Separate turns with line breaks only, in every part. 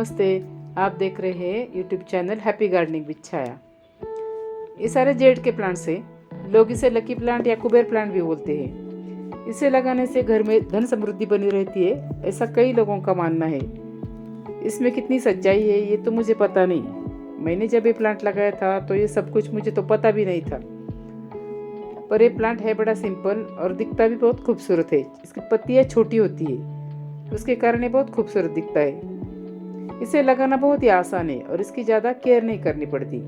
नमस्ते। आप देख रहे हैं YouTube channel happy gardening with Chhaya. ये सारे जेड के प्लांट्स हैं। लोग इसे लकी प्लांट या कुबेर प्लांट भी बोलते हैं। इसे लगाने से घर में धन समृद्धि बनी रहती है, ऐसा कई लोगों का मानना है। इसमें कितनी सच्चाई है ये तो मुझे पता नहीं। मैंने जब ये प्लांट लगाया था तो ये सब कुछ मुझे तो पता भी नहीं था। पर ये प्लांट है बड़ा सिंपल और दिखता भी बहुत खूबसूरत है। इसकी पत्तियाँ छोटी होती है, उसके कारण ये बहुत खूबसूरत दिखता है। इसे लगाना बहुत ही आसान है और इसकी ज़्यादा केयर नहीं करनी पड़ती।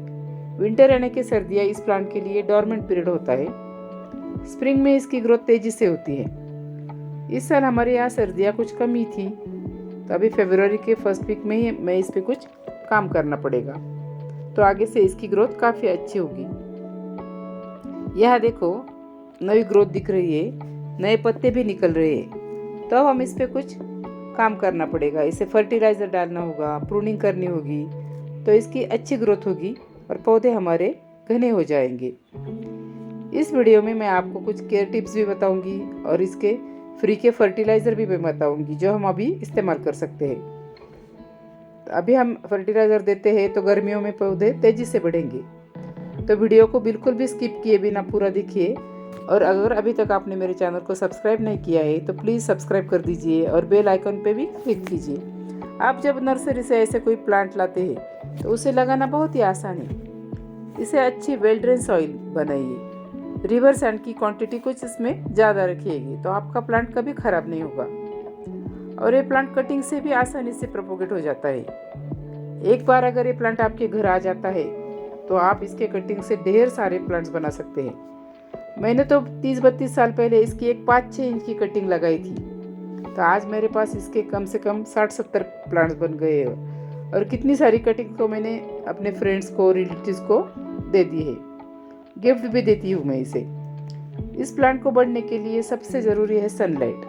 विंटर यानी कि सर्दियाँ इस प्लांट के लिए डॉर्मेंट पीरियड होता है। स्प्रिंग में इसकी ग्रोथ तेज़ी से होती है। इस साल हमारे यहाँ सर्दियाँ कुछ कम ही थी, तो अभी फरवरी के फर्स्ट वीक में ही मैं इस पर कुछ काम करना पड़ेगा, तो आगे से इसकी ग्रोथ काफ़ी अच्छी होगी। यह देखो, नई ग्रोथ दिख रही है, नए पत्ते भी निकल रहे हैं। तो अब हम इस पर कुछ काम करना पड़ेगा। इसे फर्टिलाइज़र डालना होगा, प्रूनिंग करनी होगी, तो इसकी अच्छी ग्रोथ होगी और पौधे हमारे घने हो जाएंगे। इस वीडियो में मैं आपको कुछ केयर टिप्स भी बताऊंगी और इसके फ्री के फर्टिलाइज़र भी मैं बताऊंगी जो हम अभी इस्तेमाल कर सकते हैं। तो अभी हम फर्टिलाइज़र देते हैं तो गर्मियों में पौधे तेज़ी से बढ़ेंगे। तो वीडियो को बिल्कुल भी स्किप किए बिना पूरा देखिए। और अगर अभी तक आपने मेरे चैनल को सब्सक्राइब नहीं किया है तो प्लीज़ सब्सक्राइब कर दीजिए और बेल आइकन पे भी क्लिक कीजिए। आप जब नर्सरी से ऐसे कोई प्लांट लाते हैं तो उसे लगाना बहुत ही आसान है। इसे अच्छी वेल ड्रेन सॉइल बनाइए। रिवर सैंड की क्वांटिटी कुछ इसमें ज़्यादा रखिएगी तो आपका प्लांट कभी ख़राब नहीं होगा। और ये प्लांट कटिंग से भी आसानी से प्रोपोगेट हो जाता है। एक बार अगर ये प्लांट आपके घर आ जाता है तो आप इसके कटिंग से ढेर सारे प्लांट्स बना सकते हैं। मैंने तो 30-32 साल पहले इसकी एक 5-6 इंच की कटिंग लगाई थी, तो आज मेरे पास इसके कम से कम 60-70 प्लांट्स बन गए हैं। और कितनी सारी कटिंग को मैंने अपने फ्रेंड्स को, रिलेटिव्स को दे दी है। गिफ्ट भी देती हूँ मैं इसे। इस प्लांट को बढ़ने के लिए सबसे ज़रूरी है सनलाइट।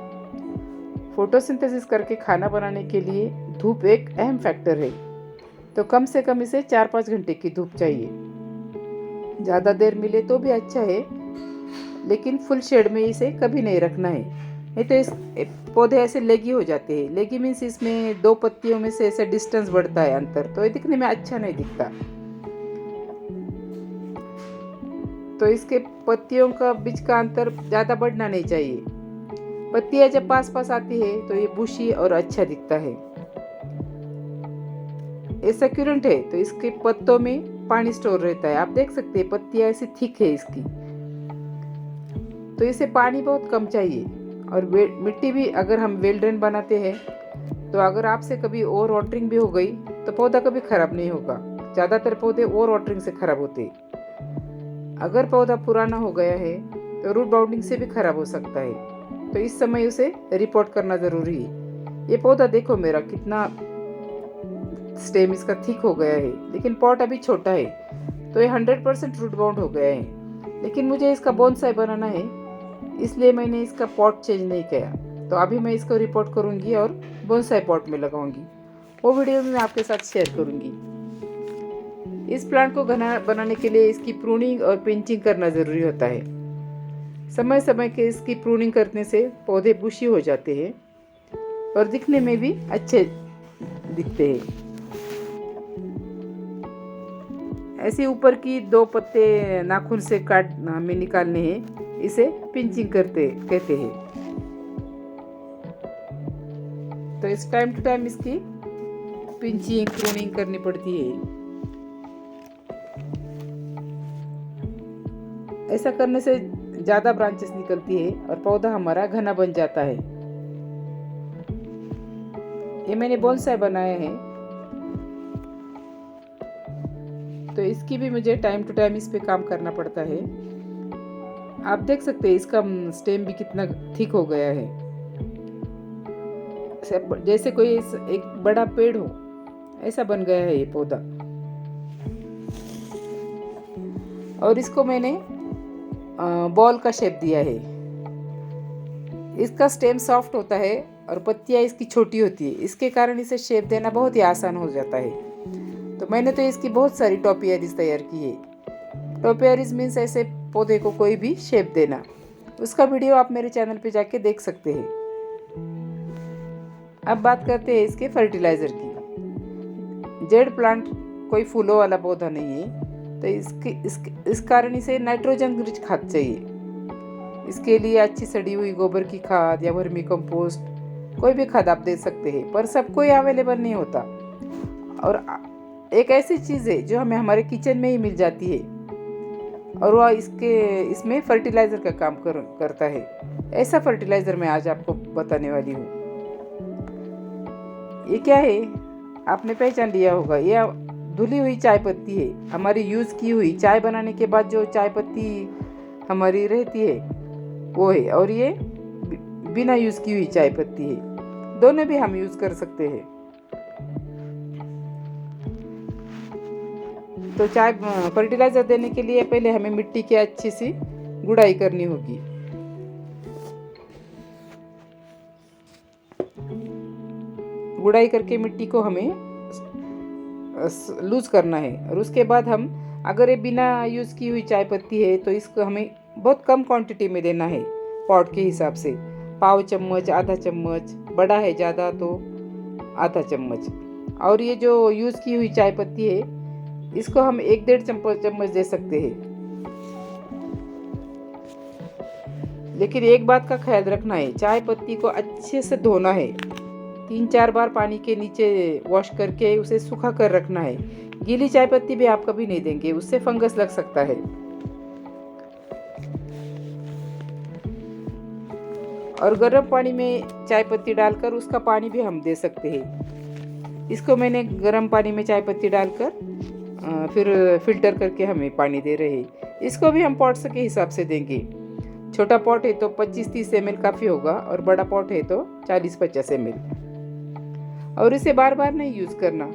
फोटोसिंथेसिस करके खाना बनाने के लिए धूप एक अहम फैक्टर है, तो कम से कम इसे 4-5 घंटे की धूप चाहिए। ज़्यादा देर मिले तो भी अच्छा है, लेकिन फुल शेड में इसे कभी नहीं रखना है, नहीं तो इस पौधे ऐसे लेगी हो जाते हैं। लेगी मीन्स इसमें दो पत्तियों में से ऐसे डिस्टेंस बढ़ता है, अंतर, तो ये दिखने में अच्छा नहीं दिखता। तो इसके पत्तियों का बीच का अंतर ज़्यादा बढ़ना नहीं चाहिए। पत्तियां जब पास पास आती है तो ये बुशी और अच्छा दिखता है। ये सक्यूलेंट है तो इसके पत्तों में पानी स्टोर रहता है। आप देख सकते हैं पत्तियां ऐसी थिक है इसकी, तो इसे पानी बहुत कम चाहिए। और मिट्टी भी अगर हम वेल ड्रेन बनाते हैं तो अगर आपसे कभी ओवर वाटरिंग भी हो गई तो पौधा कभी खराब नहीं होगा। ज़्यादातर पौधे ओवर वाटरिंग से खराब होते हैं। अगर पौधा पुराना हो गया है तो रूट बाउंडिंग से भी खराब हो सकता है, तो इस समय उसे रिपोर्ट करना ज़रूरी है। ये पौधा देखो मेरा कितना स्टेम इसका थिक हो गया है, लेकिन पॉट अभी छोटा है, तो ये 100% रूट बाउंड हो गया है। लेकिन मुझे इसका बोनसाई बनाना है, इसलिए मैंने इसका पॉट चेंज नहीं किया। तो अभी मैं इसको रिपोर्ट करूंगी और बोनसाई पॉट में लगाऊंगी। वो वीडियो भी मैं आपके साथ शेयर करूंगी। इस प्लांट को घना बनाने के लिए इसकी प्रूनिंग और पिंचिंग करना ज़रूरी होता है। समय समय के इसकी प्रूनिंग करने से पौधे बुशी हो जाते हैं और दिखने में भी अच्छे दिखते हैं। ऐसे ऊपर की दो पत्ते नाखून से काट हमें निकालने हैं, इसे पिंचिंग कहते हैं। तो इस टाइम टू टाइम इसकी पिंचिंग प्रूनिंग करनी पड़ती है। ऐसा करने से ज़्यादा ब्रांचेस निकलती है और पौधा हमारा घना बन जाता है। ये मैंने बोनसाई बनाया है, तो इसकी भी मुझे टाइम टू टाइम इस पे काम करना पड़ता है। आप देख सकते हैं इसका स्टेम भी कितना थिक हो गया है, जैसे कोई एक बड़ा पेड़ हो ऐसा बन गया है ये पौधा। और इसको मैंने बॉल का शेप दिया है। इसका स्टेम सॉफ्ट होता है और पत्तियां इसकी छोटी होती है, इसके कारण इसे शेप देना बहुत ही आसान हो जाता है। तो मैंने तो इसकी बहुत सारी टोपियरीज तैयार की है। टोपियरीज मीन्स ऐसे पौधे को कोई भी शेप देना। उसका वीडियो आप मेरे चैनल पे जाके देख सकते हैं। अब बात करते हैं इसके फर्टिलाइज़र की। जेड प्लांट कोई फूलों वाला पौधा नहीं है, तो इस कारण इसे नाइट्रोजन रिच खाद चाहिए। इसके लिए अच्छी सड़ी हुई गोबर की खाद या वर्मी कंपोस्ट, कोई भी खाद आप दे सकते हैं, पर सब कोई अवेलेबल नहीं होता। और एक ऐसी चीज़ है जो हमें हमारे किचन में ही मिल जाती है, और वह इसमें फर्टिलाइज़र का काम करता है। ऐसा फर्टिलाइज़र मैं आज आपको बताने वाली हूँ। ये क्या है, आपने पहचान लिया होगा, यह धुली हुई चाय पत्ती है। हमारी यूज़ की हुई चाय बनाने के बाद जो चाय पत्ती हमारी रहती है वो है, और ये बिना यूज़ की हुई चाय पत्ती है। दोनों भी हम यूज़ कर सकते हैं। तो चाय फर्टिलाइज़र देने के लिए पहले हमें मिट्टी की अच्छी सी गुड़ाई करनी होगी। गुड़ाई करके मिट्टी को हमें लूज करना है, और उसके बाद हम, अगर ये बिना यूज़ की हुई चाय पत्ती है तो इसको हमें बहुत कम क्वांटिटी में देना है, पॉट के हिसाब से। पाव चम्मच, आधा चम्मच, बड़ा है ज़्यादा तो आधा चम्मच। और ये जो यूज़ की हुई चाय पत्ती है इसको हम 1-1.5 चम्मच दे सकते हैं। लेकिन एक बात का ख्याल रखना है, चाय पत्ती को अच्छे से धोना है। 3-4 बार पानी के नीचे वॉश करके उसे सूखा कर रखना है। गीली चाय पत्ती भी आप कभी नहीं देंगे, उससे फंगस लग सकता है। और गर्म पानी में चाय पत्ती डालकर उसका पानी भी हम दे सकते हैं। इसको मैंने गर्म पानी में चाय पत्ती डालकर फिर फिल्टर करके हमें पानी दे रहे हैं। इसको भी हम पॉट्स के हिसाब से देंगे। छोटा पॉट है तो 25-30 ml काफ़ी होगा, और बड़ा पॉट है तो 40-50 ml। और इसे बार बार नहीं यूज़ करना,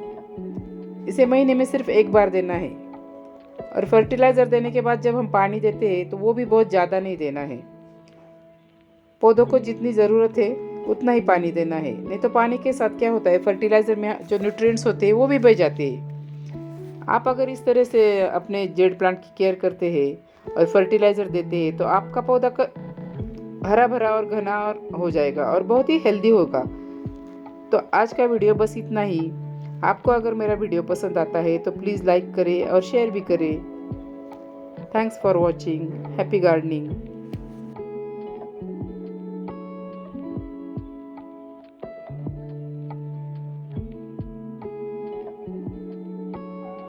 इसे महीने में सिर्फ एक बार देना है। और फर्टिलाइज़र देने के बाद जब हम पानी देते हैं तो वो भी बहुत ज़्यादा नहीं देना है। पौधों को जितनी ज़रूरत है उतना ही पानी देना है, नहीं तो पानी के साथ क्या होता है, फर्टिलाइज़र में जो न्यूट्रिएंट्स होते हैं वो भी बह जाते हैं। आप अगर इस तरह से अपने जेड प्लांट की केयर करते हैं और फर्टिलाइज़र देते हैं तो आपका पौधा हरा भरा और घना हो जाएगा और बहुत ही हेल्दी होगा। तो आज का वीडियो बस इतना ही। आपको अगर मेरा वीडियो पसंद आता है तो प्लीज़ लाइक करें और शेयर भी करें। Thanks for watching. Happy gardening.